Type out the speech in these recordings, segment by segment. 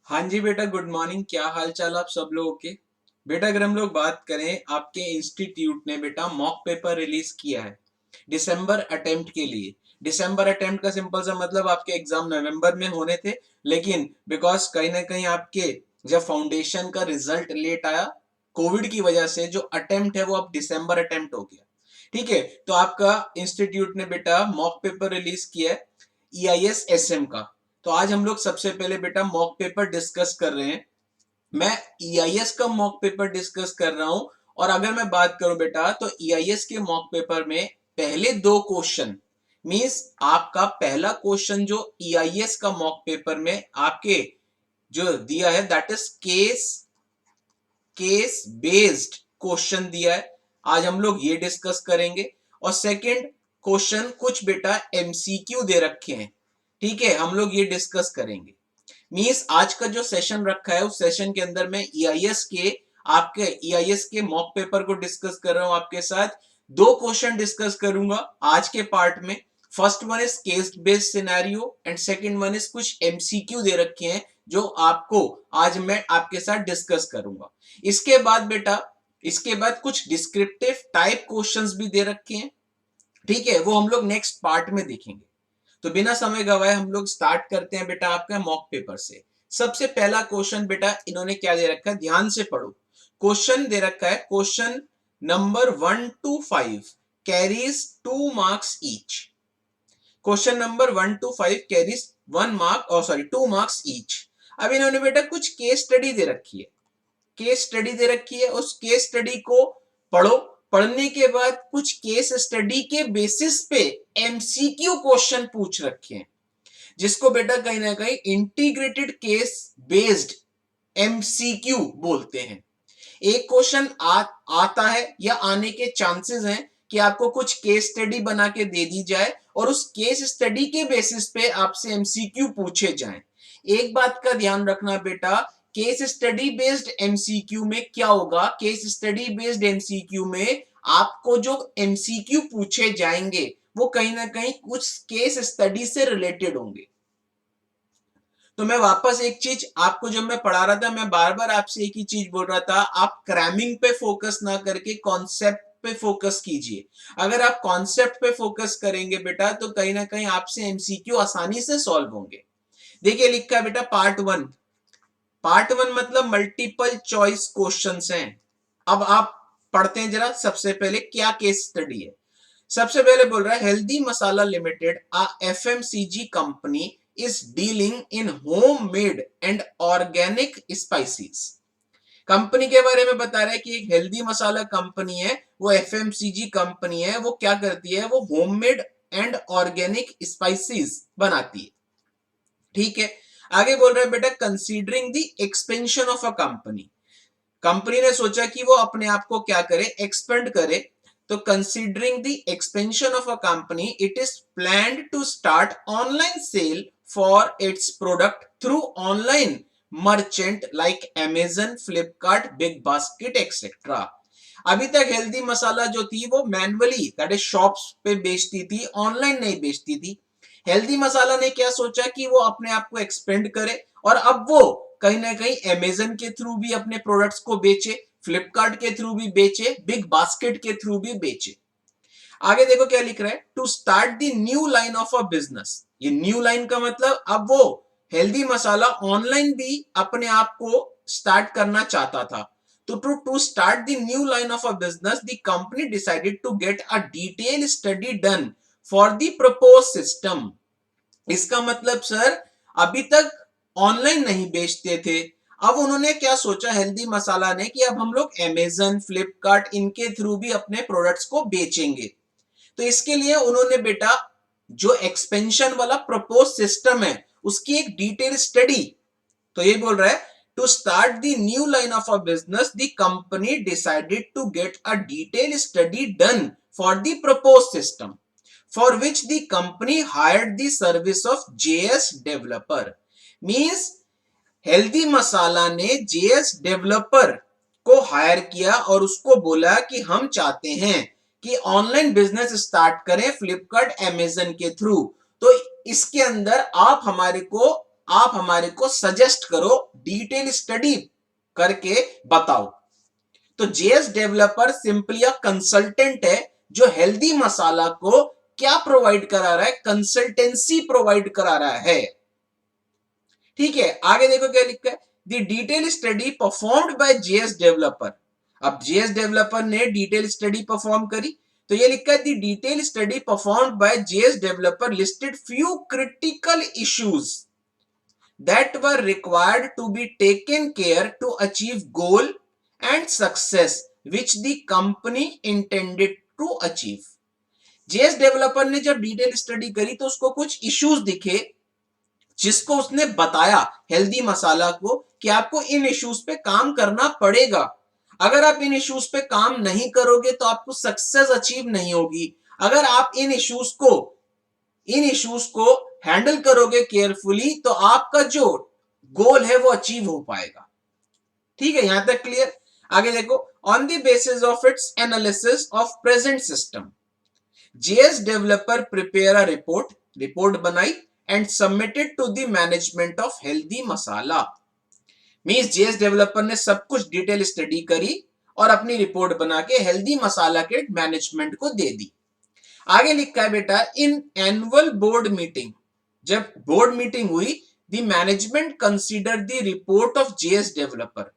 हाँ जी बेटा, good morning. क्या हाल चाल आप सब लोगों के। बेटा अगर हम लोग बात करें, आपके इंस्टीट्यूट ने बेटा मॉक पेपर रिलीज किया है दिसंबर अटेम्प्ट के लिए। दिसंबर अटेम्प्ट का सिंपल सा मतलब आपके एग्जाम नवंबर में होने थे, लेकिन बिकॉज कहीं ना कहीं आपके जब फाउंडेशन का रिजल्ट लेट आया कोविड की वजह से, जो अटेम्प्ट है वो अब दिसंबर अटेम्प्ट हो गया। ठीक है, तो आपका इंस्टीट्यूट ने बेटा मॉक पेपर रिलीज किया है ईआईएस एसएम का। तो आज हम लोग सबसे पहले बेटा मॉक पेपर डिस्कस कर रहे हैं। मैं ईआईएस का मॉक पेपर डिस्कस कर रहा हूं। और अगर मैं बात करूं बेटा, तो ईआईएस के मॉक पेपर में पहले दो क्वेश्चन मींस आपका पहला क्वेश्चन जो ईआईएस का मॉक पेपर में आपके जो दिया है that is case based question दिया है। आज हम लोग ये डिस्कस करेंगे। और सेकंड क्वेश्चन कुछ बेटा एमसीक्यू दे रखे हैं। ठीक है, हम लोग ये डिस्कस करेंगे। मींस आज का जो सेशन रखा है उस सेशन के अंदर मैं ईआईएस के मॉक पेपर को डिस्कस कर रहा हूं आपके साथ। दो क्वेश्चन डिस्कस करूंगा आज के पार्ट में। First one is case based scenario and second one is कुछ एमसीक्यू दे रखे हैं जो आपको आज मैं आपके साथ डिस्कस करूंगा। इसके बाद बेटा, इसके बाद कुछ डिस्क्रिप्टिव टाइप क्वेश्चंस भी दे रखे हैं। ठीक है, वो हम लोग नेक्स्ट पार्ट में देखेंगे। तो बिना समय गवाए हम लोग स्टार्ट करते हैं बेटा आपका मॉक पेपर से। सबसे पहला क्वेश्चन बेटा इन्होंने क्या दे रखा है, ध्यान से पढ़ो। क्वेश्चन दे रखा है, question number 1 to 5 carries 2 marks each. Question number 1 to 5 carries 1 mark और सॉरी 2 मार्क्स ईच। अब इन्होंने बेटा कुछ केस स्टडी दे रखी है। केस स्टडी दे रखी है, उस केस स्टडी को पढ़ो। पढ़ने के बाद कुछ केस स्टडी के बेसिस पे एमसीक्यू क्वेश्चन पूछ रखे हैं, जिसको बेटा कहीं ना कहीं इंटीग्रेटेड केस बेस्ड एमसीक्यू बोलते हैं। एक क्वेश्चन आता है या आने के चांसेस हैं कि आपको कुछ केस स्टडी बना के दे दी जाए और उस केस स्टडी के बेसिस पे आपसे एमसीक्यू पूछे जाएं। एक बात का ध्यान रखना बेटा, केस स्टडी बेस्ड एमसीक्यू में क्या होगा, केस स्टडी बेस्ड एमसीक्यू में आपको जो एमसीक्यू पूछे जाएंगे वो कहीं ना कहीं कुछ केस स्टडी से रिलेटेड होंगे। तो मैं वापस एक चीज आपको जब मैं पढ़ा रहा था, मैं बार बार आपसे एक ही चीज बोल रहा था, आप क्रैमिंग पे फोकस ना करके कॉन्सेप्ट पे फोकस कीजिए। अगर आप कॉन्सेप्ट पे फोकस करेंगे बेटा तो कहीं ना कहीं आपसे एमसीक्यू आसानी से सॉल्व होंगे। देखिए लिखा है बेटा पार्ट 1। पार्ट 1 मतलब मल्टीपल चॉइस क्वेश्चंस हैं। अब आप पढ़ते हैं जरा सबसे पहले क्या केस स्टडी है। सबसे पहले बोल रहा है, healthy masala limited a FMCG company is dealing in home made and organic spices. Company के बारे में बता रहा है कि एक हेल्दी मसाला कंपनी है, वो एफएमसीजी कंपनी है, वो क्या करती है, वो होममेड एंड ऑर्गेनिक स्पाइसेस बनाती है। ठीक है, आगे बोल रहा है बेटा, considering the expansion of a company. Company ने सोचा कि वो अपने आप को क्या करे, एक्सपेंड करे। तो considering the expansion of a company it is planned to start online sale for its product through online merchant like Amazon, Flipkart, Big Basket etcetera. अभी तक हेल्दी मसाला जो थी वो मैनुअली दैट इज शॉप्स पे बेचती थी, ऑनलाइन नहीं बेचती थी। हेल्दी मसाला ने क्या सोचा कि वो अपने आप को एक्सपेंड करे और अब वो कहीं ना कहीं अमेजन के थ्रू भी अपने प्रोडक्ट्स को बेचे, फ्लिपकार्ट के थ्रू भी बेचे, बिग बास्केट के थ्रू भी बेचे। आगे देखो क्या लिख रहा है, to start the new line of a business. ये न्यू लाइन का मतलब अब वो हेल्दी मसाला ऑनलाइन भी अपने आप को स्टार्ट करना चाहता था। तो to start the new line of a business the company decided to get a detail study done for the propose system. इसका मतलब सर, अभी तक ऑनलाइन नहीं बेचते थे, अब उन्होंने क्या सोचा हेल्दी मसाला ने कि अब हम लोग अमेजन, फ्लिपकार्ट इनके थ्रू भी अपने प्रोडक्ट्स को बेचेंगे। तो इसके लिए उन्होंने बेटा जो एक्सपेंशन वाला प्रपोज सिस्टम है उसकी एक डिटेल स्टडी, तो ये बोल रहा है, to start the new line of a business the company decided to get a detail study done for the propose system for which the company hired the service of JS developer. Means Healthy Masala ने JS developer को higher किया और उसको बोला कि हम चाहते हैं कि ऑनलाइन बिजनेस स्टार्ट करें फ्लिपकार्ट अमेजन के थ्रू, तो इसके अंदर आप हमारे को आप हमारे को सजेस्ट करो, डिटेल स्टडी करके बताओ। तो जेएस डेवलपर सिंपली कंसल्टेंट है जो हेल्दी मसाला को क्या प्रोवाइड करा रहा है, कंसल्टेंसी प्रोवाइड करा रहा है। ठीक है, आगे देखो क्या लिखा है, the detail study performed by JS developer. अब जेएस डेवलपर ने डिटेल स्टडी परफॉर्म करी, तो ये लिखा है the detail study performed by JS developer listed few critical issues that were required to be taken care to achieve goal and success which the company intended to achieve। JS developer ने जब detail study करी तो उसको कुछ issues दिखे जिसको उसने बताया हेल्दी मसाला को कि आपको इन इश्यूज पे काम करना पड़ेगा। अगर आप इन इश्यूज पे काम नहीं करोगे तो आपको सक्सेस अचीव नहीं होगी। अगर आप इन इश्यूज को हैंडल करोगे केयरफुली तो आपका जो गोल है वो अचीव हो पाएगा। ठीक है, यहां तक क्लियर। आगे देखो, on the basis of its analysis of present system JS developer prepare a report बनाई and submitted to the management of Healthy Masala. Means JS developer ने सब कुछ डिटेल स्टडी करी और अपनी रिपोर्ट बना के हेल्दी मसाला के मैनेजमेंट को दे दी। आगे लिखा है बेटा, इन एनुअल बोर्ड मीटिंग, जब बोर्ड मीटिंग हुई, the management consider the report of JS developer.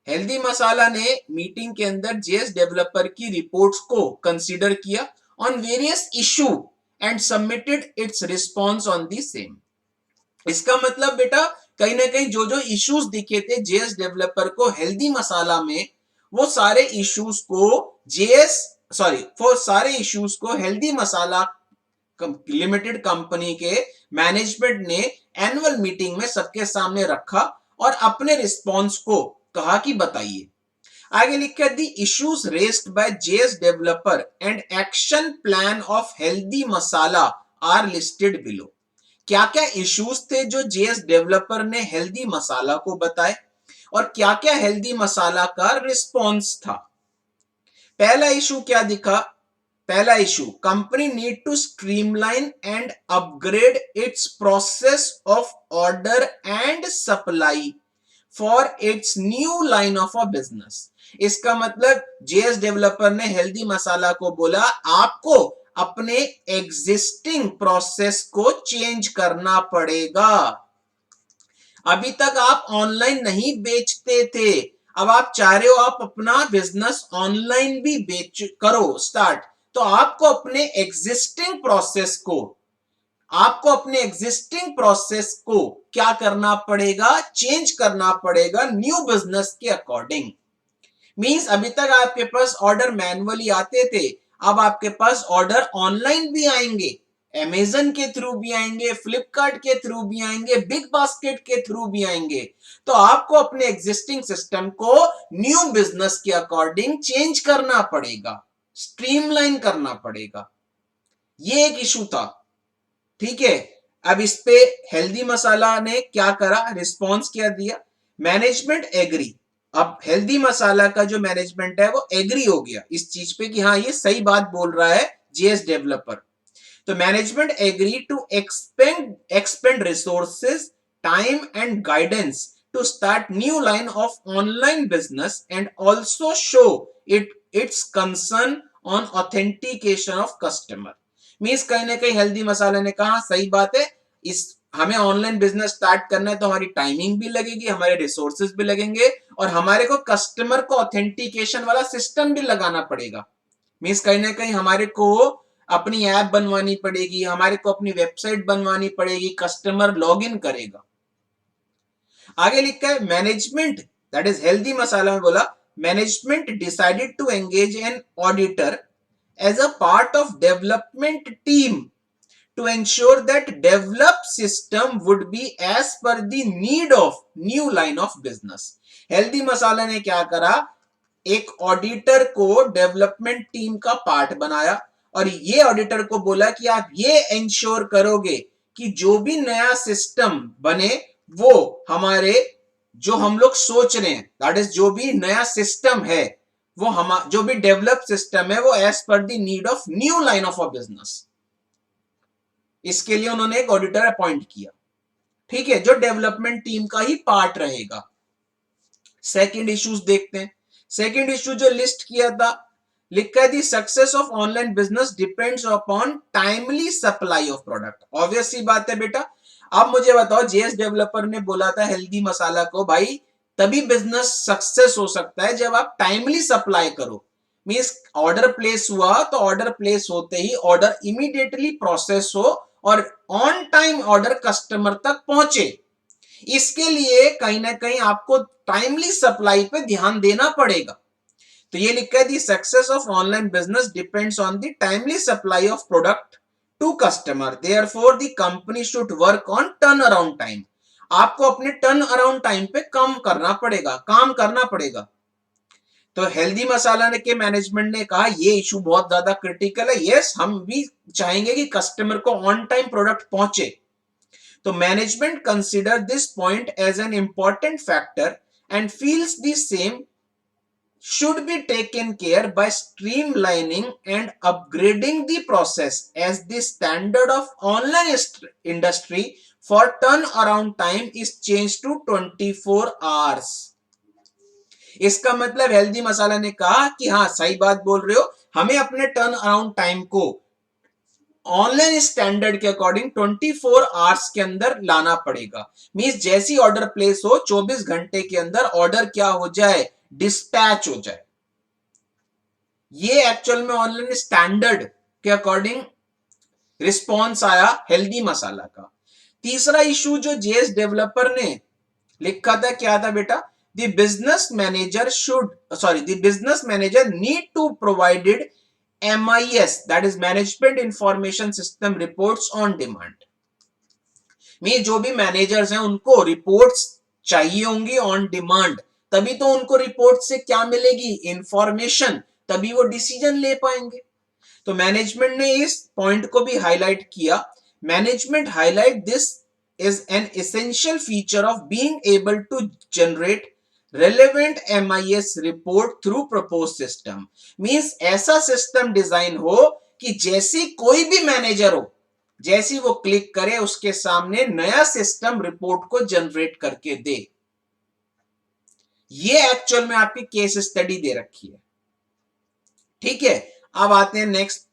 Healthy Masala ने मीटिंग के अंदर जेएस डेवलपर की रिपोर्ट्स को कंसीडर किया on various issue and submitted its response on the same. इसका मतलब बेटा कहीं ना कहीं जो जो इश्यूज दिखे थे जेएस डेवलपर को हेल्दी मसाला में, वो सारे इश्यूज को हेल्दी मसाला लिमिटेड कंपनी के मैनेजमेंट ने एनुअल मीटिंग में सबके सामने रखा और अपने रिस्पॉन्स को कहा कि बताइए। आगे लिखा, the issues raised by JS developer and action plan of Healthy Masala are listed below. क्या क्या इश्यूज थे जो जेएस डेवलपर ने हेल्दी मसाला को बताए और क्या क्या हेल्दी मसाला का रिस्पॉन्स था। पहला इशू क्या दिखा, पहला issue, company need to streamline and upgrade its process of order and supply for its new line of a business. इसका मतलब जेएस डेवलपर ने हेल्दी मसाला को बोला आपको अपने एग्जिस्टिंग प्रोसेस को चेंज करना पड़ेगा। अभी तक आप ऑनलाइन नहीं बेचते थे, अब आप चाह रहे हो आप अपना बिजनेस ऑनलाइन भी बेच करो स्टार्ट, तो आपको अपने एग्जिस्टिंग प्रोसेस को क्या करना पड़ेगा, चेंज करना पड़ेगा न्यू बिजनेस के अकॉर्डिंग। मींस अभी तक आपके पास ऑर्डर मैनुअली आते थे, अब आपके पास ऑर्डर ऑनलाइन भी आएंगे, अमेजन के थ्रू भी आएंगे, फ्लिपकार्ट के थ्रू भी आएंगे, बिग बास्केट के थ्रू भी आएंगे। तो आपको अपने एग्जिस्टिंग सिस्टम को न्यू बिजनेस के अकॉर्डिंग चेंज करना पड़ेगा, स्ट्रीमलाइन करना पड़ेगा। ये एक इशू था। ठीक है, अब इस पे हेल्दी मसाला ने क्या करा, रिस्पॉन्स क्या दिया, मैनेजमेंट एग्री। अब हेल्दी मसाला का जो मैनेजमेंट है वो एग्री हो गया इस चीज पे कि हाँ ये सही बात बोल रहा है जेएस डेवलपर। तो management agree to expand resources, time and guidance to start new line of online business and also show its concern on authentication of customer. Means कहीं ना कहीं हेल्दी मसाला ने कहा सही बात है, इस हमें ऑनलाइन बिजनेस स्टार्ट करना है तो हमारी टाइमिंग भी लगेगी, हमारे रिसोर्सेज भी लगेंगे और हमारे को कस्टमर को ऑथेंटिकेशन वाला सिस्टम भी लगाना पड़ेगा। मींस कहीं ना कहीं हमारे को अपनी ऐप बनवानी पड़ेगी, हमारे को अपनी वेबसाइट बनवानी पड़ेगी, कस्टमर लॉगिन करेगा। आगे लिखा है management, that is Healthy Masala में बोला, management decided to engage an auditor as a part of development team to ensure that developed system would be as per the need of new line of business। Healthy Masala ने क्या करा, एक auditor को development team का part बनाया और ये auditor को बोला कि आप ये इंश्योर करोगे कि जो भी नया सिस्टम बने वो हमारे जो हम लोग सोच रहे हैं, दैट इज जो भी नया सिस्टम है वो जो भी डेवलप सिस्टम है वो एज पर the need of new line of a business. इसके लिए उन्होंने एक ऑडिटर अपॉइंट किया। ठीक है, जो डेवलपमेंट टीम का ही पार्ट रहेगा। सेकंड इश्यूज देखते हैं। सेकंड इश्यू जो लिस्ट किया था, लिखा है the success of online business depends upon timely supply of product. Obvious सी बात है बेटा। अब मुझे बताओ, जेएस डेवलपर ने बोला था हेल्दी मसाला को, भाई तभी बिजनेस सक्सेस हो सकता है जब आप टाइमली सप्लाई करो। मींस ऑर्डर प्लेस हुआ तो ऑर्डर प्लेस होते ही ऑर्डर इमीडिएटली प्रोसेस हो और ऑन टाइम ऑर्डर कस्टमर तक पहुंचे। इसके लिए कहीं ना कहीं आपको टाइमली सप्लाई पे ध्यान देना पड़ेगा। तो ये लिखा है the success of online business depends on the timely supply of product to customer, therefore the company should work on turn around time. आपको अपने टर्न अराउंड टाइम पे कम करना पड़ेगा, काम करना पड़ेगा। तो हेल्दी मसाला ने के मैनेजमेंट ने कहा ये इशू बहुत ज्यादा क्रिटिकल है। यस, हम भी चाहेंगे कि कस्टमर को ऑन टाइम प्रोडक्ट पहुंचे। तो management consider this point as an important factor and feels the same should be taken care by streamlining and upgrading the process as the standard of online industry for turnaround time is changed to 24 hours। इसका मतलब healthy Masala ने कहा कि हाँ सही बात बोल रहे हो, हमें अपने टर्न अराउंड टाइम को ऑनलाइन स्टैंडर्ड के अकॉर्डिंग 24 आवर्स के अंदर लाना पड़ेगा। मींस जैसी ऑर्डर प्लेस हो 24 घंटे के अंदर ऑर्डर क्या हो जाए, डिस्पैच हो जाए। ये एक्चुअल में ऑनलाइन स्टैंडर्ड के अकॉर्डिंग रिस्पॉन्स आया हेल्दी मसाला का। तीसरा इशू जो जेएस डेवलपर ने लिखा था क्या था बेटा, the business manager need to provided MIS, that is management information system reports on demand. में जो भी मैनेजर्स हैं उनको रिपोर्ट्स चाहिए होंगी ऑन डिमांड, तभी तो उनको रिपोर्ट से क्या मिलेगी, इंफॉर्मेशन, तभी वो डिसीजन ले पाएंगे। तो मैनेजमेंट ने इस पॉइंट को भी हाईलाइट किया। Management highlight this is an essential feature of being able to generate relevant MIS report through proposed system। Means ऐसा सिस्टम डिजाइन हो कि जैसी कोई भी मैनेजर हो, जैसी वो क्लिक करे उसके सामने नया सिस्टम रिपोर्ट को जनरेट करके दे। ये एक्चुअल में आपकी केस स्टडी दे रखी है। ठीक है, अब आते हैं next.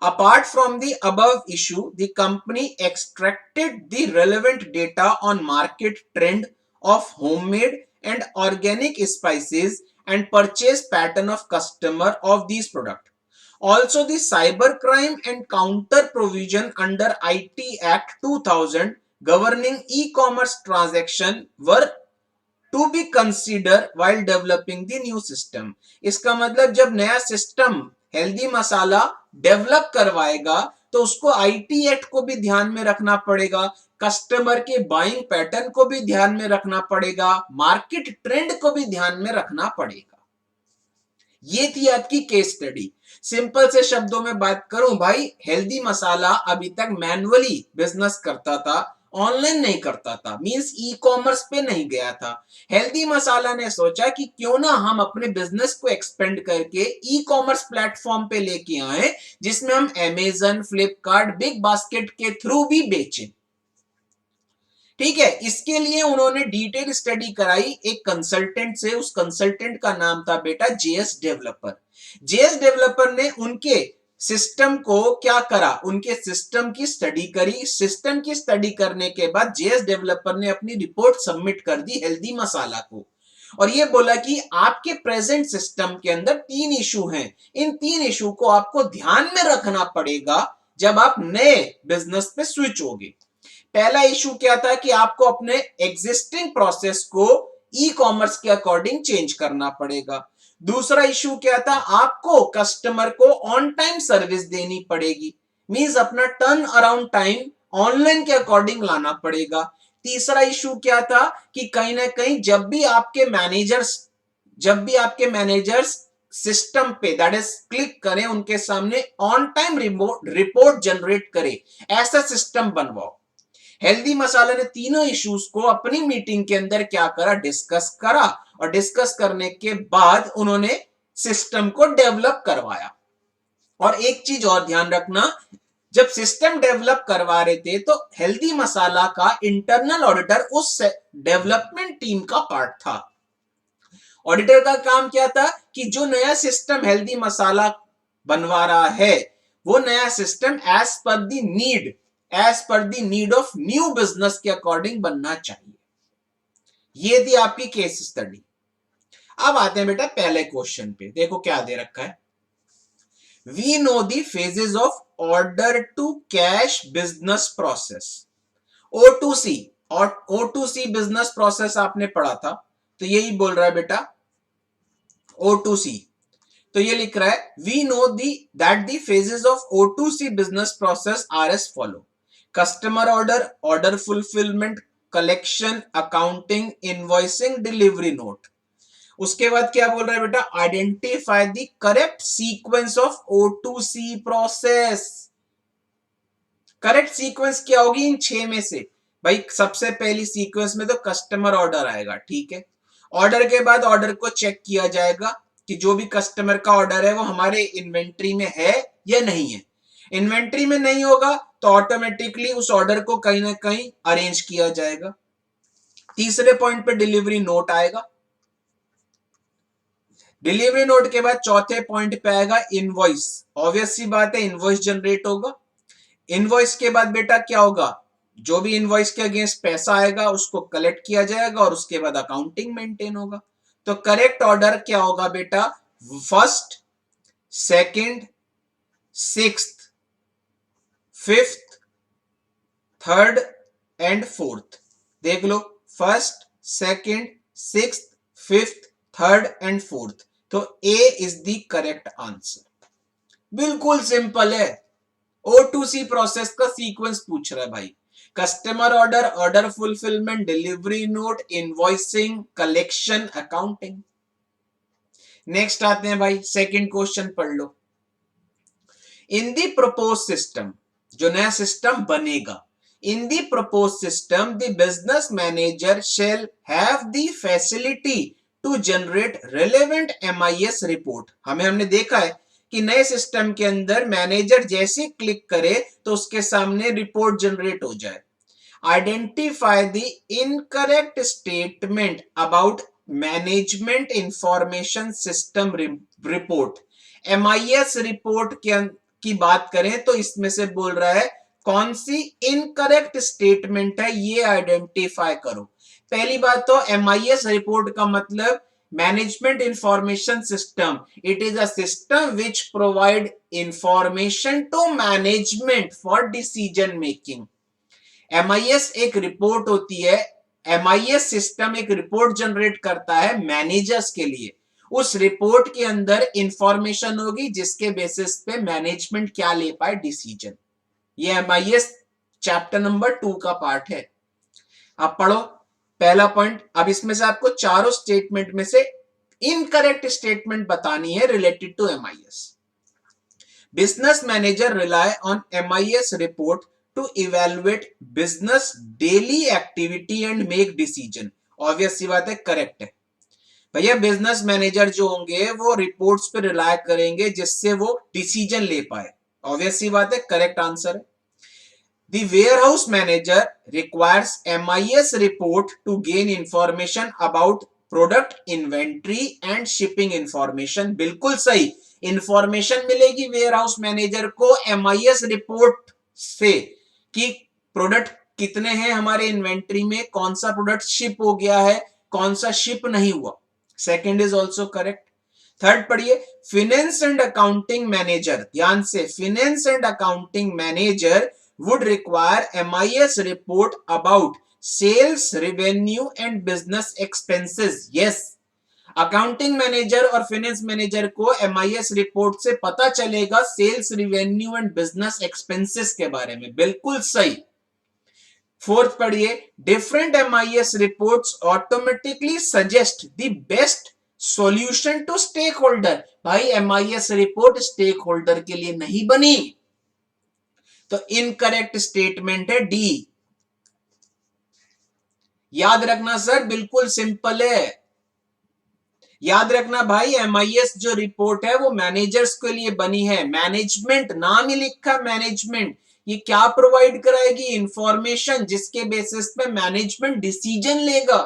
Apart from the above issue, the company extracted the relevant data on market trend of homemade and organic spices and purchase pattern of customer of these product. Also, the cybercrime and counter provision under IT Act 2000 governing e-commerce transaction were to be considered while developing the new system। इसका मतलब जब नया system healthy मसाला develop करवाएगा तो उसको IT act को भी ध्यान में रखना पड़ेगा, कस्टमर के बाइंग पैटर्न को भी ध्यान में रखना पड़ेगा, मार्केट ट्रेंड को भी ध्यान में रखना पड़ेगा। ये थी आपकी केस स्टडी। सिंपल से शब्दों में बात करूं भाई, हेल्दी मसाला अभी तक मैन्युअली बिजनेस करता था, ऑनलाइन नहीं करता था, मींस ई कॉमर्स पे नहीं गया था। हेल्दी मसाला ने सोचा कि क्यों ना हम अपने बिजनेस को एक्सपेंड करके ई कॉमर्स प्लेटफॉर्म पे लेके आए, जिसमें हम अमेजन, फ्लिपकार्ट, बिग बास्केट के थ्रू भी बेचें। ठीक है, इसके लिए उन्होंने डिटेल स्टडी कराई एक कंसल्टेंट से। उस कंसल्टेंट का नाम था बेटा जेएस डेवलपर। जेएस डेवलपर ने उनके सिस्टम को क्या करा, उनके सिस्टम की स्टडी करी। सिस्टम की स्टडी करने के बाद जेएस डेवलपर ने अपनी रिपोर्ट सबमिट कर दी हेल्दी मसाला को, और ये बोला कि आपके प्रेजेंट सिस्टम के अंदर 3 इशू हैं। इन 3 इशू को आपको ध्यान में रखना पड़ेगा जब आप नए बिजनेस पे स्विच होगे। पहला इशू क्या था कि आपको अपने एग्जिस्टिंग प्रोसेस को ई कॉमर्स के अकॉर्डिंग चेंज करना पड़ेगा। दूसरा इशू क्या था, आपको कस्टमर को ऑन टाइम सर्विस देनी पड़ेगी, मींस अपना टर्न अराउंड टाइम ऑनलाइन के अकॉर्डिंग लाना पड़ेगा। तीसरा इशू क्या था कि कहीं ना कहीं जब भी आपके मैनेजर्स सिस्टम पे दैट इज क्लिक करें, उनके सामने ऑन टाइम रिपोर्ट जनरेट करे, ऐसा सिस्टम बनवाओ। हेल्दी मसाला ने तीनों इश्यूज को अपनी मीटिंग के अंदर क्या करा, डिस्कस करा, और डिस्कस करने के बाद उन्होंने सिस्टम को डेवलप करवाया। और एक चीज और ध्यान रखना, जब सिस्टम डेवलप करवा रहे थे तो हेल्दी मसाला का इंटरनल ऑडिटर उस डेवलपमेंट टीम का पार्ट था। ऑडिटर का काम क्या था कि जो नया सिस्टम हेल्दी मसाला बनवा रहा है वो नया सिस्टम एज पर the need of new business के अकॉर्डिंग बनना चाहिए। ये थी आपकी केस स्टडी। अब आते हैं बेटा पहले क्वेश्चन पे, देखो क्या दे रखा है। We know the phases of order to cash business process, O2C, और O2C बिजनेस प्रोसेस आपने पढ़ा था, तो यही बोल रहा है बेटा O2C। तो ये लिख रहा है we know that the phases of O2C business process are as follows: customer order, order fulfillment, collection, accounting, invoicing, delivery note. उसके बाद क्या बोल रहा है बेटा, identify the correct sequence of O2C process. Correct sequence क्या होगी इन 6 में से? भाई सबसे पहली सीक्वेंस में तो कस्टमर ऑर्डर आएगा, ठीक है। ऑर्डर के बाद ऑर्डर को चेक किया जाएगा कि जो भी कस्टमर का ऑर्डर है वो हमारे इन्वेंट्री में है या नहीं है। इन्वेंट्री में नहीं होगा तो ऑटोमेटिकली उस ऑर्डर को कहीं ना कहीं अरेंज किया जाएगा। तीसरे पॉइंट पे डिलीवरी नोट आएगा। डिलीवरी नोट के बाद चौथे पॉइंट पे आएगा इनवॉइस। ऑब्वियस सी बात है, इनवॉइस जनरेट होगा। इनवॉइस के बाद बेटा क्या होगा, जो भी इनवॉइस के अगेंस्ट पैसा आएगा उसको कलेक्ट किया जाएगा और उसके बाद अकाउंटिंग मेंटेन होगा। तो करेक्ट ऑर्डर क्या होगा बेटा, first, second, sixth, fifth, third and fourth. देख लो, first, second, sixth, fifth, third and fourth. तो A is the correct answer. बिल्कुल सिंपल है। O2C प्रोसेस का सीक्वेंस पूछ रहा है भाई, customer order, order fulfilment, delivery note, invoicing, collection, accounting. Next आते हैं भाई, सेकंड क्वेश्चन पढ़ लो। इन दी प्रपोज सिस्टम, जो नया सिस्टम बनेगा, in the proposed system the business manager shall have the facility to generate relevant MIS report. हमने देखा है कि नए सिस्टम के अंदर मैनेजर जैसे क्लिक करे तो उसके सामने रिपोर्ट जनरेट हो जाए। Identify the incorrect statement about management information system report. MIS report की बात करें तो इसमें से बोल रहा है कौन सी इनकरेक्ट स्टेटमेंट है, ये आइडेंटिफाई करो। पहली बात तो MIS रिपोर्ट का मतलब management information system, it is a system which provide information to management for decision making. MIS एक रिपोर्ट होती है, MIS सिस्टम एक रिपोर्ट जनरेट करता है मैनेजर्स के लिए। उस रिपोर्ट के अंदर इंफॉर्मेशन होगी जिसके बेसिस पे मैनेजमेंट क्या ले पाए, डिसीजन। ये MIS चैप्टर नंबर 2 का पार्ट है। अब पढ़ो पहला पॉइंट। अब इसमें से आपको चारों स्टेटमेंट में से इनकरेक्ट स्टेटमेंट बतानी है related to MIS। Business manager rely on MIS report to evaluate business daily activity and make decision. Obvious सी बात है, करेक्ट है भैया। बिजनेस मैनेजर जो होंगे वो रिपोर्ट्स पे रिलाय करेंगे जिससे वो डिसीजन ले पाए। ऑब्वियस सी बात है, करेक्ट आंसर है। The warehouse manager requires MIS report to gain information about product inventory and shipping information। बिल्कुल सही, इंफॉर्मेशन मिलेगी वेयरहाउस मैनेजर को MIS रिपोर्ट से कि प्रोडक्ट कितने हैं हमारे इन्वेंट्री में, कौन सा प्रोडक्ट शिप हो गया है, कौन सा शिप नहीं हुआ। Second is also correct. Third पढ़िए, फिनेंस एंड अकाउंटिंग मैनेजर, ध्यान से, finance and accounting manager would require MIS report about sales, revenue and business expenses। yes, accounting manager और फाइनेंस मैनेजर को MIS रिपोर्ट से पता चलेगा sales, revenue and business expenses के बारे में। बिल्कुल सही। फोर्थ पढ़िए, different MIS reports automatically suggest the best solution to stakeholder. भाई MIS रिपोर्ट स्टेक होल्डर के लिए नहीं बनी, तो इनकरेक्ट स्टेटमेंट है डी। याद रखना सर, बिल्कुल सिंपल है। याद रखना भाई, MIS जो रिपोर्ट है वो मैनेजर्स के लिए बनी है। मैनेजमेंट, नाम ही लिखा मैनेजमेंट। ये क्या प्रोवाइड कराएगी? इंफॉर्मेशन जिसके बेसिस पे मैनेजमेंट डिसीजन लेगा,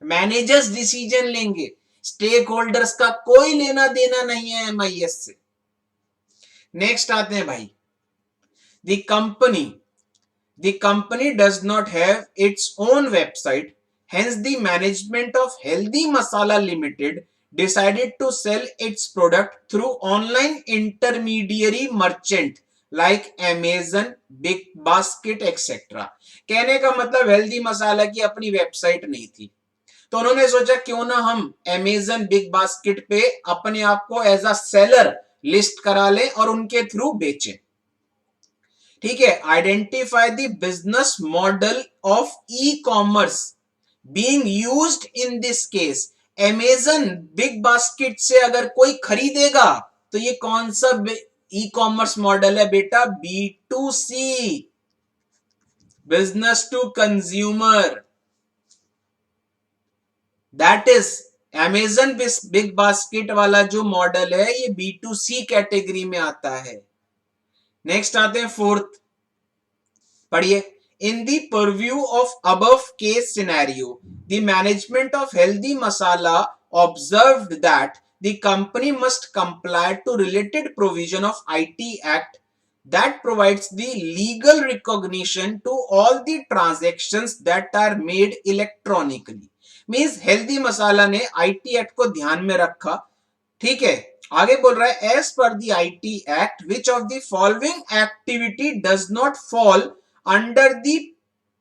मैनेजर्स डिसीजन लेंगे। स्टेक होल्डर्स का कोई लेना देना नहीं है MIS से। नेक्स्ट आते हैं भाई, the company The company does not have its own website, hence the management of Healthy Masala Limited decided to sell its product through online intermediary merchant like Amazon, Big Basket, etc. कहने का मतलब healthy मसाला की अपनी website नहीं थी, तो उन्होंने सोचा क्यों ना हम Amazon, बिग बास्केट पे अपने आप को एज अ सेलर लिस्ट करा लें और उनके थ्रू बेचें। ठीक है, identify the business model of e commerce being used in this case. Amazon, big basket से अगर कोई खरीदेगा तो ये कौन सा ई कॉमर्स मॉडल है बेटा? B2C, business to consumer. That is Amazon BigBasket वाला जो मॉडल है ये B2C कैटेगरी में आता है। नेक्स्ट आते हैं फोर्थ, पढ़िए। In the purview of above case scenario, the management of Healthy Masala observed that the company must comply to related provision of IT Act that provides the legal recognition to all the transactions that are made electronically. Means Healthy Masala ने IT Act को ध्यान में रखा। ठीक है, आगे बोल रहा है एज पर the IT act which of the following activity does not fall under the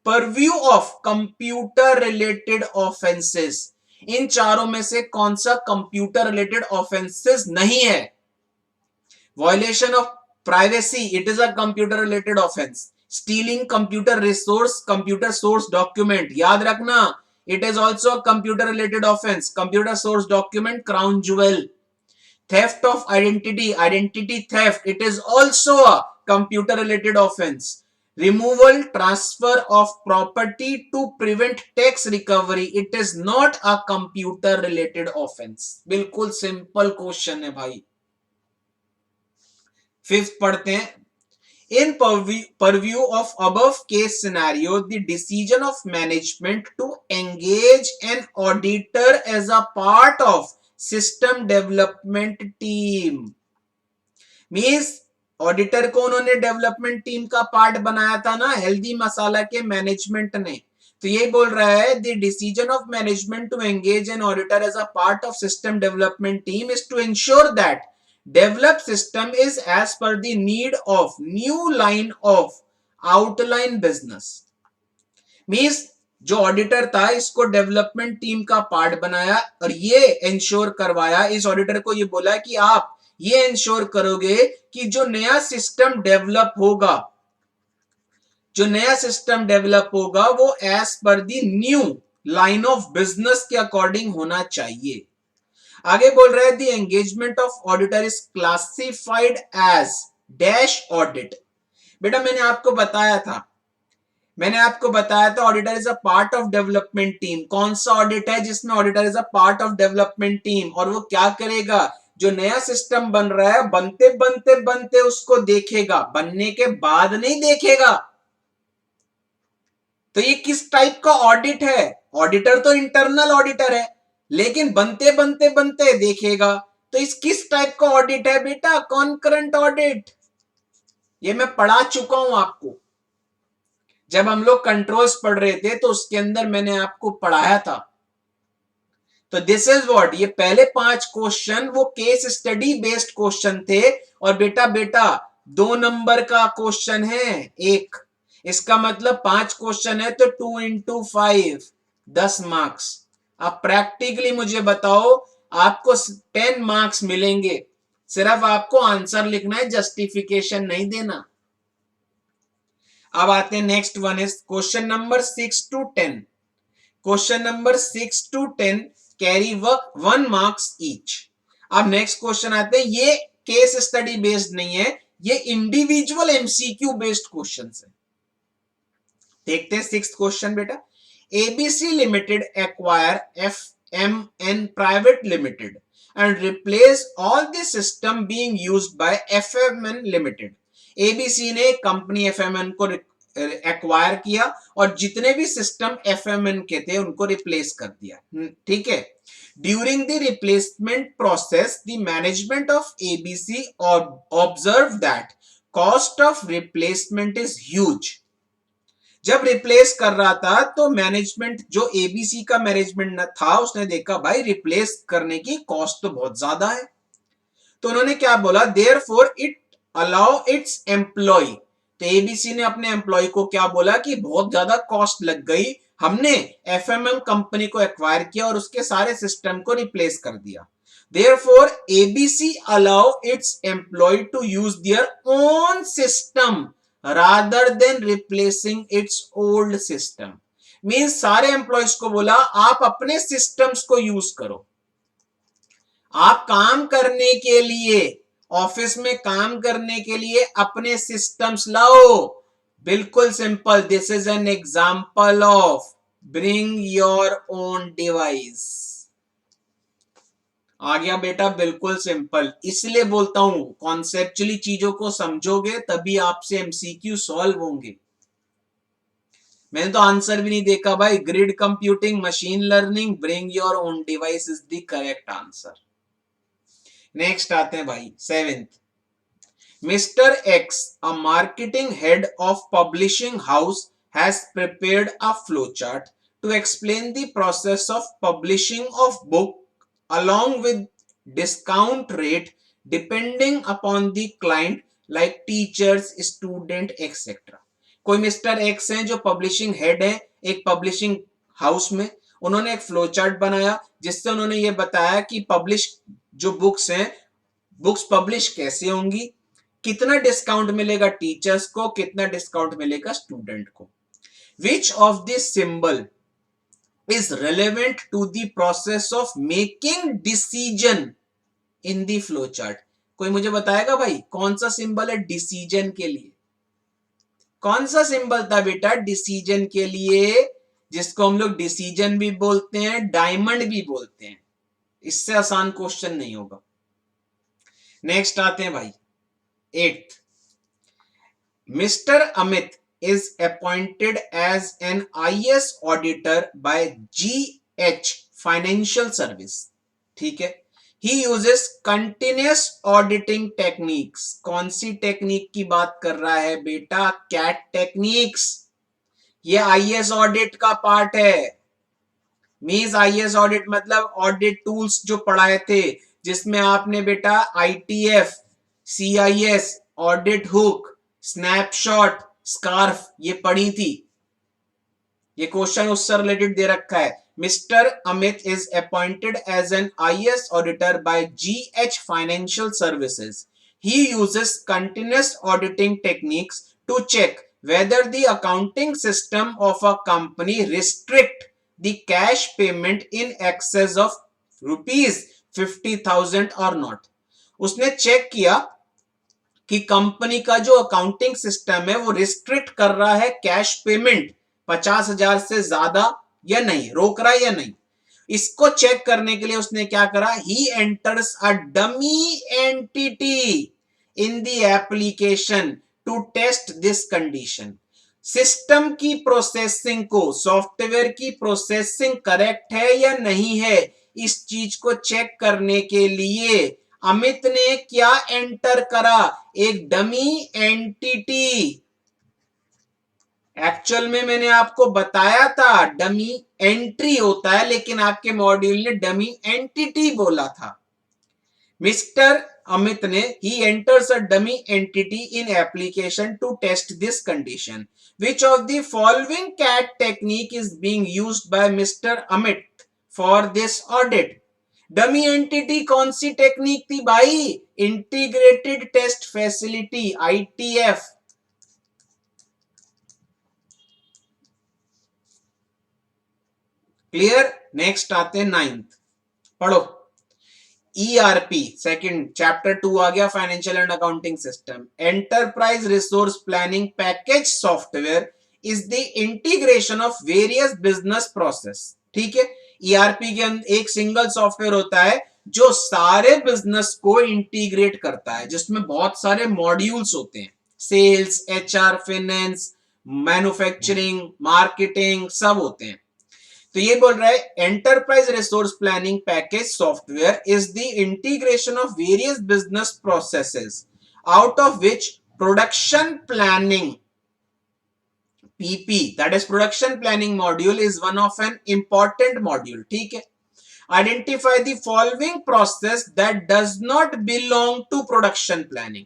purview of computer related offences. इन चारों में से कौन सा कंप्यूटर रिलेटेड ऑफेंसेस नहीं है? Violation of privacy, it is a computer related offence. Stealing computer resource, computer source document, याद रखना, it is also a computer related offence. Computer source document, crown jewel. Theft of identity, identity theft, it is also a computer related offense. Removal, transfer of property to prevent tax recovery, it is not a computer related offense. बिल्कुल simple question है भाई। Fifth पढ़ते हैं, in purview of above case scenario, the decision of management to engage an auditor as a part of system development team means auditor को उन्होंने development team का part बनाया था ना हेल्दी मसाला के मैनेजमेंट ने। तो ये बोल रहा है the decision of management to engage an auditor as a part of system development team is to ensure that develop system is as पर the need of new line of outline business. Means जो auditor था इसको development team का part बनाया और ये ensure करवाया, इस ऑडिटर को ये बोला कि आप ये इंश्योर करोगे कि जो नया सिस्टम डेवलप होगा, जो नया सिस्टम डेवलप होगा वो एज पर the new line of business के अकॉर्डिंग होना चाहिए। आगे बोल रहे हैं the engagement of auditor is classified as dash audit. बेटा मैंने आपको बताया था auditor is a part of development team. कौन सा ऑडिट है जिसमें auditor is a part of development team? और वो क्या करेगा? जो नया सिस्टम बन रहा है बनते बनते बनते उसको देखेगा, बनने के बाद नहीं देखेगा। तो ये किस टाइप का ऑडिट है? ऑडिटर तो इंटरनल ऑडिटर है लेकिन बनते बनते बनते देखेगा। तो इस किस टाइप का ऑडिट है बेटा? Concurrent audit. ये मैं पढ़ा चुका हूं आपको, जब हम लोग कंट्रोल्स पढ़ रहे थे तो उसके अंदर मैंने आपको पढ़ाया था। तो दिस इज व्हाट, ये पहले 5 क्वेश्चन वो केस स्टडी बेस्ड क्वेश्चन थे और बेटा 2 नंबर का क्वेश्चन है एक, इसका मतलब 5 क्वेश्चन है तो 2 into 5 10 मार्क्स। अब प्रैक्टिकली मुझे बताओ, आपको 10 मार्क्स मिलेंगे, सिर्फ आपको आंसर लिखना है, जस्टिफिकेशन नहीं देना। अब आते हैं next one is question number 6 to 10। Question number 6 to 10 carry work 1 marks each. अब नेक्स्ट क्वेश्चन आते हैं, ये केस स्टडी बेस्ड नहीं है, ये इंडिविजुअल एमसीक्यू बेस्ड क्वेश्चन है। देखते हैं 6th क्वेश्चन बेटा। ABC limited acquire FMN Private Limited and replace all the system being used by FMN Limited. ABC ने कंपनी FMN को एक्वायर किया और जितने भी सिस्टम FMN के थे उनको रिप्लेस कर दिया. ठीक है. During the replacement process, the management of ABC observed that cost of replacement is huge. जब रिप्लेस कर रहा था तो मैनेजमेंट जो एबीसी का मैनेजमेंट था उसने देखा भाई रिप्लेस करने की कॉस्ट तो बहुत ज्यादा है. तो उन्होंने क्या बोला, therefore it allow its employee. तो एबीसी ने अपने एम्प्लॉय को क्या बोला कि बहुत ज्यादा कॉस्ट लग गई, हमने एफएमएम कंपनी को एक्वायर किया और उसके सारे सिस्टम को रिप्लेस कर दिया. Therefore, ABC allow its employee to use their own system rather than replacing its old system. Means सारे एम्प्लॉयज को बोला आप अपने सिस्टम्स को यूज करो. आप काम करने के लिए ऑफिस में काम करने के लिए अपने सिस्टम्स लाओ. बिल्कुल simple. This is an example of bring your own device. आ गया बेटा, बिल्कुल सिंपल. इसलिए बोलता हूं कॉन्सेप्चुअली चीजों को समझोगे तभी आपसे एमसीक्यू सॉल्व होंगे. मैंने तो आंसर भी नहीं देखा भाई. Grid computing, machine learning, bring your own device is the correct answer. Next आते हैं भाई 7th. Mister X, a marketing head of publishing house, has prepared a flow chart to explain the process of publishing of book along with discount rate depending upon the client like teachers, student, etc. कोई mister x हैं जो publishing head है एक publishing house में. उन्होंने एक flow chart बनाया जिससे उन्होंने ये बताया कि पब्लिश जो बुक्स हैं, बुक्स पब्लिश कैसे होंगी, कितना डिस्काउंट मिलेगा टीचर्स को, कितना डिस्काउंट मिलेगा स्टूडेंट को. Which of this symbol is relevant to the process of making decision in the flow chart. कोई मुझे बताएगा भाई कौन सा सिंबल है डिसीजन के लिए? कौन सा सिंबल था बेटा डिसीजन के लिए, जिसको हम लोग डिसीजन भी बोलते हैं, डायमंड भी बोलते हैं. इससे आसान क्वेश्चन नहीं होगा. नेक्स्ट आते हैं भाई 8th. Mister Amit is appointed as an IS auditor by GH Financial Service. ठीक है. He uses continuous auditing techniques. कौन सी टेक्निक की बात कर रहा है बेटा? CAAT techniques. ये IS ऑडिट का पार्ट है. मींस IS ऑडिट मतलब ऑडिट टूल्स जो पढ़ाए थे, जिसमें आपने बेटा ITF, CIS, audit hook, snapshot, SCARF ये पढ़ी थी. ये क्वेश्चन उससे रिलेटेड दे रखा है. Mister Amit is appointed as an IS auditor by GH financial services. He uses continuous auditing techniques to check whether the accounting system of a company restrict the cash payment in excess of rupees 50,000 or not. उसने check किया कि company का जो accounting system है वो restrict कर रहा है कैश पेमेंट 50,000 से ज्यादा या नहीं, रोक रहा है या नहीं. इसको चेक करने के लिए उसने क्या करा, he enters a dummy entity in the application to test this condition. System की प्रोसेसिंग को, सॉफ्टवेयर की प्रोसेसिंग करेक्ट है या नहीं है, इस चीज को चेक करने के लिए अमित ने क्या एंटर करा, एक डमी एंटिटी. एक्चुअल में मैंने आपको बताया था डमी एंट्री होता है, लेकिन आपके मॉड्यूल ने डमी एंटिटी बोला था. मिस्टर अमित ने he enters a dummy entity in application to test this condition. Which of the following CAAT technique is being used by mister Amit for this audit. Dummy entity कौन सी technique थी भाई? Integrated test facility, ITF. Clear. Next आते हैं 9th. पढ़ो. ERP second chapter 2 आ गया, financial and accounting system. Enterprise resource planning package software is the integration of various business process. ठीक है. ईआरपी के अंदर एक सिंगल सॉफ्टवेयर होता है जो सारे बिजनेस को इंटीग्रेट करता है, जिसमें बहुत सारे मॉड्यूल्स होते हैं, sales, HR, finance, manufacturing, marketing सब होते हैं। तो ये बोल रहा है enterprise resource planning package software is the integration of various business processes out of which production planning PP, that is production planning module, is one of an important module. ठीक है, identify the following process that does not belong to production planning.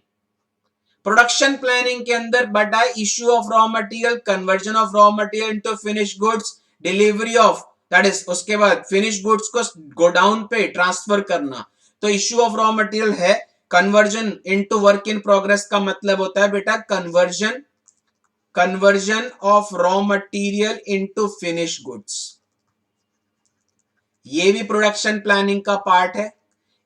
Production planning के अंदर बटा issue of raw material, conversion of raw material into finish goods, delivery of that is, उसके बाद finish goods को godown पे transfer करना। तो issue of raw material है, conversion into work in progress का मतलब होता है बेटा conversion of raw material into finish goods, ये भी प्रोडक्शन प्लानिंग का पार्ट है।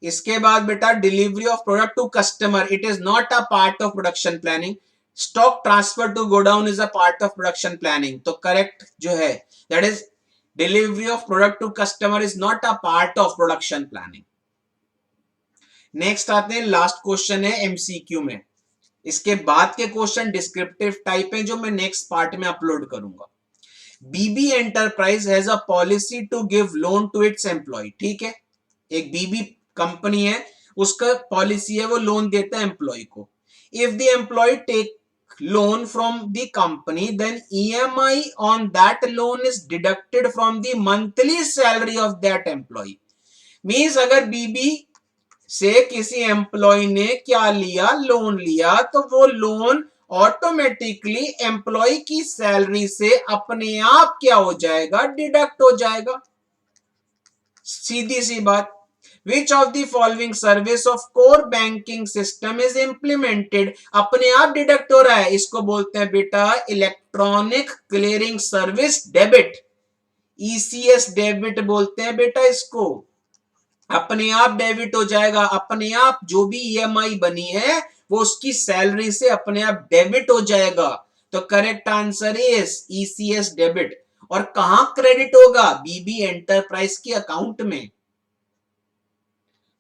इसके बाद बेटा delivery of product to customer, it is not a part of production planning. Stock transfer to godown is a part of production planning. तो correct जो है that is delivery of product to customer is not a part of production planning. Next आते हैं, last question है MCQ में। इसके बाद के क्वेश्चन डिस्क्रिप्टिव टाइप है जो मैं नेक्स्ट पार्ट में अपलोड करूंगा। BB enterprise has a policy to give loan to its employee. ठीक है, एक बीबी कंपनी है, उसका पॉलिसी है वो लोन देता है एम्प्लॉय को। If the employee take loan from the company then EMI on that loan is deducted from the monthly salary of that employee. Means अगर बीबी से किसी एम्प्लॉय ने क्या लिया, लोन लिया, तो वो लोन ऑटोमेटिकली एम्प्लॉय की सैलरी से अपने आप क्या हो जाएगा, डिडक्ट हो जाएगा। सीधी सी बात। Which of the following service of core banking system is implemented, अपने आप डिडक्ट हो रहा है, इसको बोलते हैं बेटा electronic clearing service debit, ECS debit बोलते हैं बेटा इसको। अपने आप डेबिट हो जाएगा, अपने आप जो भी EMI बनी है वो उसकी सैलरी से अपने आप डेबिट हो जाएगा। तो correct answer is ECS debit. और कहां क्रेडिट होगा, बीबी एंटरप्राइज के अकाउंट में।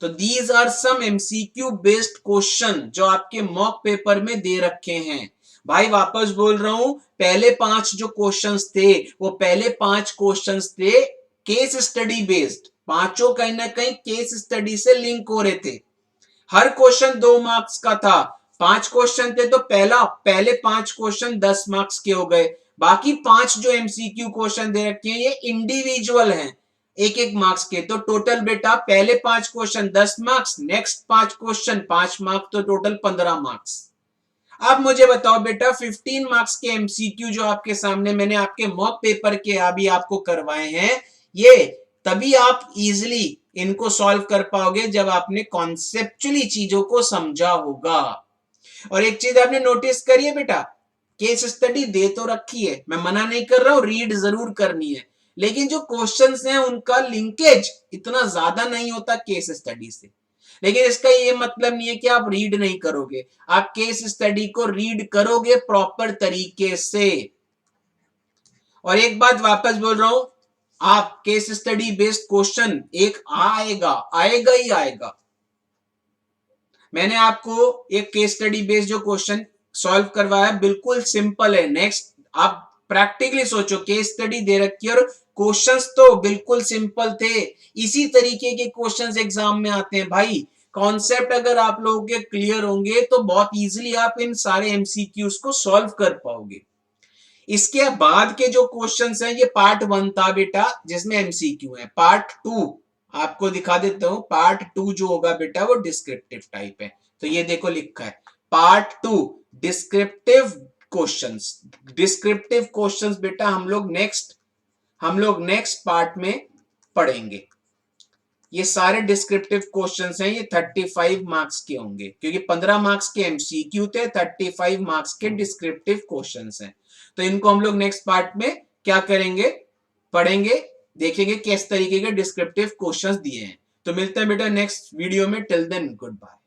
तो these are some MCQ based question जो आपके मॉक पेपर में दे रखे हैं। भाई वापस बोल रहा हूं, पहले 5 जो क्वेश्चंस थे वो पहले 5 क्वेश्चंस थे केस स्टडी बेस्ड, पांचों कहीं ना कहीं केस स्टडी से लिंक हो रहे थे। हर क्वेश्चन 2 मार्क्स का था, 5 क्वेश्चन थे तो पहले 5 क्वेश्चन 10 मार्क्स के हो गए। बाकी 5 जो MCQ क्वेश्चन दे रखे हैं ये इंडिविजुअल हैं, 1-1 मार्क्स के। तो टोटल बेटा पहले 5 question 10 marks, next 5 question 5 marks, तो टोटल 15 मार्क्स। अब मुझे बताओ बेटा 15 मार्क्स के MCQ जो आपके सामने मैंने आपके मॉक पेपर के अभी आपको करवाए हैं, ये तभी आप इजीली इनको सॉल्व कर पाओगे जब आपने कॉन्सेप्चुअली चीजों को समझा होगा। और एक चीज आपने नोटिस करी है बेटा, केस स्टडी दे तो रखी है, मैं मना नहीं कर रहा हूं, रीड जरूर करनी है, लेकिन जो क्वेश्चंस हैं उनका लिंकेज इतना ज्यादा नहीं होता केस स्टडी से। लेकिन इसका ये मतलब नहीं है कि आप रीड नहीं करोगे, आप केस स्टडी को रीड करोगे प्रॉपर तरीके से। और एक बात वापस बोल रहा हूं, आप केस स्टडी बेस्ड क्वेश्चन एक आएगा ही आएगा। मैंने आपको एक केस स्टडी बेस्ड जो क्वेश्चन सॉल्व करवाया बिल्कुल सिंपल है। नेक्स्ट आप प्रैक्टिकली सोचो, केस स्टडी दे रखी है और क्वेश्चंस तो बिल्कुल सिंपल थे। इसी तरीके के क्वेश्चंस एग्जाम में आते हैं भाई। कॉन्सेप्ट अगर आप लोगों के क्लियर होंगे तो बहुत इजीली आप इन सारे MCQs को सॉल्व कर पाओगे। इसके बाद के जो क्वेश्चंस हैं ये पार्ट 1 था बेटा जिसमें MCQ है। पार्ट 2 आपको दिखा देता हूं, पार्ट 2 जो होगा बेटा वो डिस्क्रिप्टिव टाइप है। तो ये देखो लिखा है part 2 descriptive questions. Descriptive questions बेटा हम लोग नेक्स्ट पार्ट में पढ़ेंगे। ये सारे डिस्क्रिप्टिव क्वेश्चंस हैं, ये 35 मार्क्स के होंगे क्योंकि 15 मार्क्स के MCQ थे, 35 मार्क्स के डिस्क्रिप्टिव क्वेश्चंस हैं। तो इनको हम लोग नेक्स्ट पार्ट में क्या करेंगे, पढ़ेंगे, देखेंगे किस तरीके के डिस्क्रिप्टिव क्वेश्चंस दिए हैं। तो मिलते हैं बेटा नेक्स्ट वीडियो में। Till then good bye.